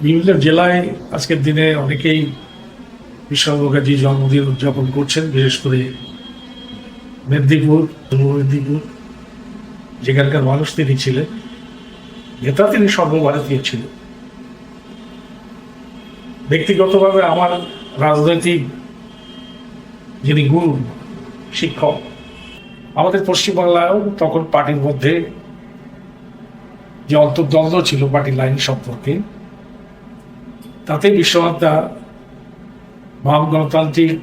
বিভিন্ন জেলায় আজকের দিনে অনেকেই বিশ্বনাথ মুখার্জির জন্মদিন উদযাপন করছেন, বিশেষ করে মেদিনীপুর, পূর্ব মেদিনীপুর, যেখানকার মানুষ তিনি ছিলেন, নেতা তিনি সর্বভারতীয় ছিলেন। ব্যক্তিগতভাবে আমার রাজনৈতিক যিনি গুরু, শিক্ষক, আমাদের পশ্চিমবাংলায়ও তখন পার্টির মধ্যে যে অন্তর্দ্বন্দ্ব ছিল পার্টির লাইন সম্পর্কে, তাতে বিশ্বনাথ দা বাম গণতান্ত্রিক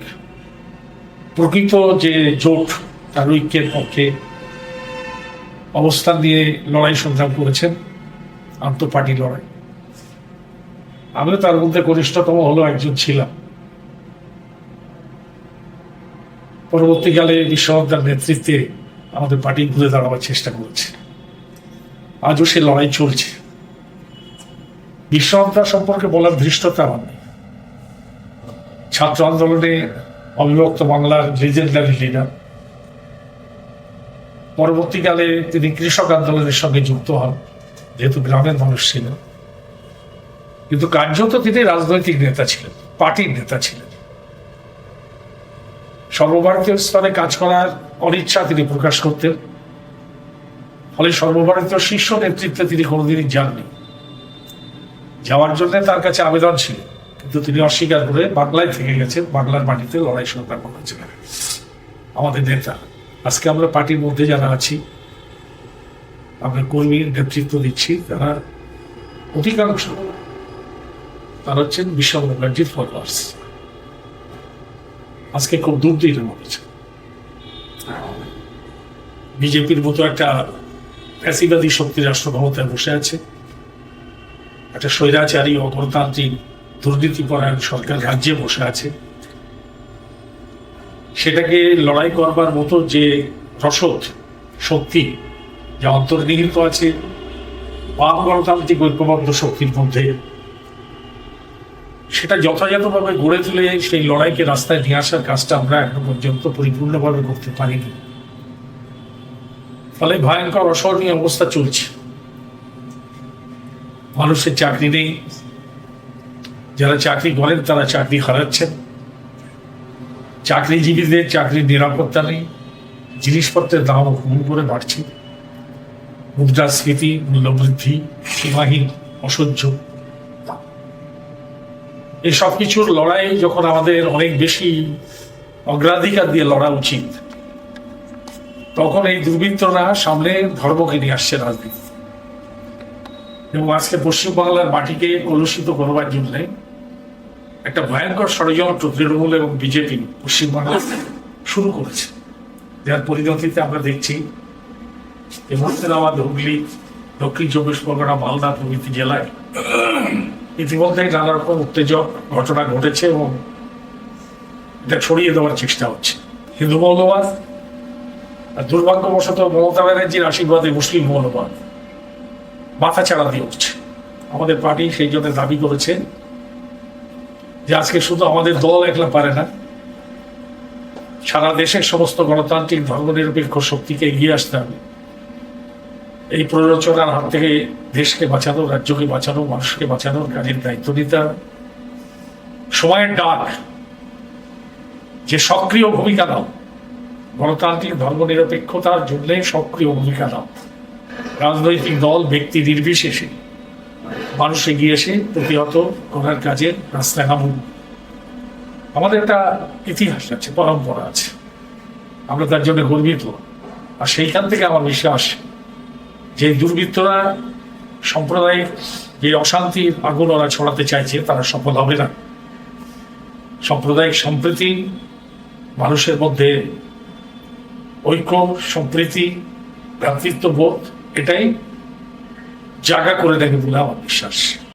প্রকৃত যে জোট তার ঐক্যের পক্ষে অবস্থান নিয়ে লড়াই সংগ্রাম করেছেন, আন্তঃপার্টি লড়াই। আমিও তার মধ্যে কনিষ্ঠতম হলো একজন ছিলাম। পরবর্তীকালে বিশ্বনাথ দার নেতৃত্বে আমাদের পার্টি ঘুরে দাঁড়াবার চেষ্টা করেছে, আজও সে লড়াই চলছে। বিশ্বনাথ দা সম্পর্কে বলার ধৃষ্টতা আমার নেই। ছাত্র আন্দোলনে অবিভক্ত বাংলার লেজেন্ডারি লিডার। পরবর্তীকালে তিনি কৃষক আন্দোলনের সঙ্গে যুক্ত হন, যেহেতু গ্রামের মানুষ ছিলেন। কিন্তু কার্যত তিনি রাজনৈতিক নেতা ছিলেন, পার্টির নেতা ছিলেন। সর্বভারতীয় স্তরে কাজ করার অনিচ্ছা তিনি প্রকাশ করতেন, ফলে সর্বভারতীয় শীর্ষ নেতৃত্বে তিনি কোনোদিনই যাননি। যাওয়ার জন্য তার কাছে আবেদন ছিল, কিন্তু তিনি অস্বীকার করে বাংলায় থেকে গেছেন, বাংলার মাটিতে লড়াই সংগ্রাম করেছেন। আমাদের নেতা আজকে আমরা পার্টির মধ্যে যারা আছি, আমরা কর্মীর নেতৃত্ব দিচ্ছি, তারা অধিকাংশ তারা হচ্ছেন বিশ্বনাথ মুখার্জির ফলোয়ার্স। আজকে খুব দূর দিয়ে বলেছে বিজেপির মতো একটা ফ্যাসিবাদী শক্তি রাষ্ট্র ক্ষমতায় বসে আছে, একটা স্বৈরাচারী অগণতান্ত্রিক দুর্নীতিপরায়ণ সরকার রাজ্যে বসে আছে। সেটাকে লড়াই করবার মতো যে রসদ, শক্তি যা অন্তর্নিহিত আছে বাম গণতান্ত্রিক ঐক্যবদ্ধ শক্তির মধ্যে, সেটা যথাযথভাবে গড়ে তুলে সেই লড়াইকে রাস্তায় নিয়ে আসার কাজটা আমরা এখন পর্যন্ত পরিপূর্ণভাবে করতে পারিনি। ফলে ভয়ঙ্কর অসহনীয় অবস্থা চলছে। মানুষের চাকরি নেই, যারা চাকরি করেন তারা চাকরি হারাচ্ছেন, চাকরিজীবীদের চাকরির নিরাপত্তা নেই, জিনিসপত্রের দাম হুম করে বাড়ছে, মুদ্রাস্ফীতি, মূল্যবৃদ্ধি সীমাহীন, অসহ্য। এই সব কিছুর লড়াই যখন আমাদের অনেক বেশি অগ্রাধিকার দিয়ে লড়া উচিত, তখন এই দুর্বৃত্তরা সামনে ধর্মকে নিয়ে আসছে রাজনীতি। এবং আজকে পশ্চিমবাংলার মাটিকে কলুষিত করবার জন্য একটা ভয়ঙ্কর ষড়যন্ত্র তৃণমূল এবং বিজেপি পশ্চিমবাংলা শুরু করেছে, যার পরিণতিতে আমরা দেখছি এই মুর্শিদাবাদ, হুগলি, দক্ষিণ চব্বিশ পরগনা, মালদা প্রভৃতি জেলায় ইতিমধ্যে নানা রকম উত্তেজক ঘটনা ঘটেছে এবং এটা ছড়িয়ে দেওয়ার চেষ্টা হচ্ছে। হিন্দু মৌলবাদ আর দুর্ভাগ্যবশত মমতা ব্যানার্জির আশীর্বাদে মুসলিম মৌলবাদ মাথা চাড়া দিয়ে উঠছে। আমাদের পার্টি সেই জন্য দাবি করেছে যে আজকে শুধু আমাদের দল একলা পারে না, সারা দেশের সমস্ত গণতান্ত্রিক ধর্মনিরপেক্ষ শক্তিকে এগিয়ে আসতে হবে। এই প্ররোচনার হাত থেকে দেশকে বাঁচানো, রাজ্যকে বাঁচানো, মানুষকে বাঁচানোর কাজের দায়িত্ব নিতে হবে। সময়ের ডাক, যে সক্রিয় ভূমিকা দাও, গণতান্ত্রিক ধর্মনিরপেক্ষতার জন্য সক্রিয় ভূমিকা দাও। রাজনৈতিক দল, ব্যক্তি নির্বিশেষে মানুষ এগিয়ে এসে প্রতিহত করার কাজে রাস্তায় নামুন। আমাদের একটা ইতিহাস আছে, পরম্পরা আছে, আমরা তার জন্য গর্বিত। আর সেইখান থেকে আমার বিশ্বাস যে দুর্বৃত্তরা সাম্প্রদায়িক যে অশান্তির আগুন ওরা ছড়াতে চাইছে, তারা সফল হবে না। সাম্প্রদায়িক সম্প্রীতি, মানুষের মধ্যে ঐক্য, সম্প্রীতি, ভ্রাতৃত্ববোধ, এটাই জায়গা করে দেবে বলে আমার বিশ্বাস।